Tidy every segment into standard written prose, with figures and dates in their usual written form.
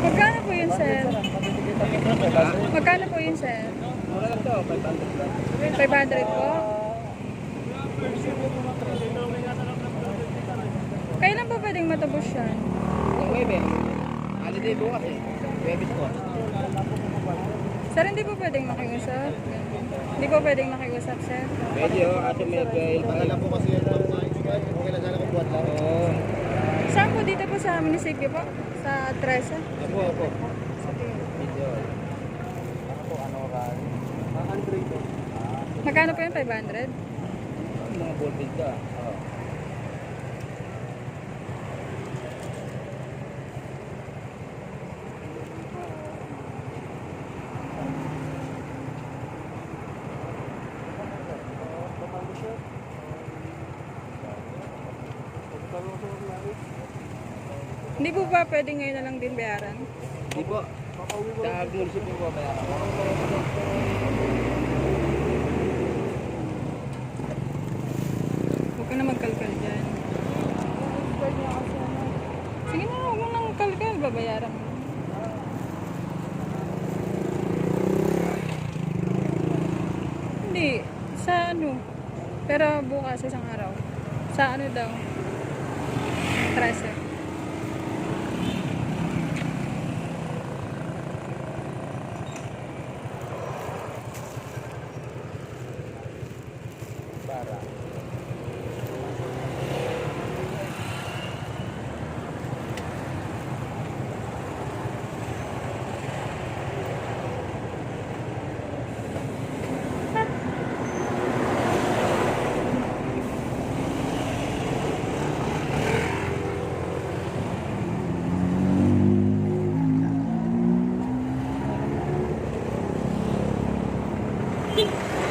Magkano po yun, sir? Magkano po yun, sir? Mura lang to, 500 lang. 500 po? Kailan po pwedeng matubos yan? Yung webe, holiday bukas eh. Webis po. Sir, hindi po pwedeng makiusap? Hindi po pwedeng makiusap, sir? Medyo, ato may gail pa Alam po kasi yan, okay lang sana kung buwan lang. Oo. Saan po? Dito po sa munisipyo po? Sa 13? Opo. Sige. Medyo. Ako po, ano rin? Android po. Magkano po yun? 500? Mga voltage ka. Oo. Hindi po ba pwedeng ngayon na lang din bayaran? Di po. Sa munisipyo po, bayaran ko. Huwag ka na magkalkal dyan. Sige na, huwag mo nang kalkal. Babayaran mo. Hindi. Sa ano? Pero bukas, isang araw. Sa ano daw? 13. Para.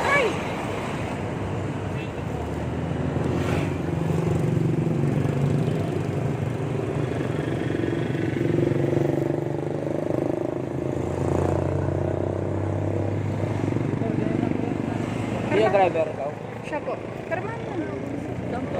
Ay! Hindi yung driver ikaw? Siya po. Karman mo. Doon po.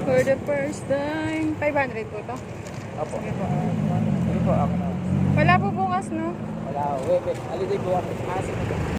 For the first time, 500 po to. Opo. Sige po. Sige po, ako na. Wala po bukas, no? Wala, webe. Holiday bukas. Sige.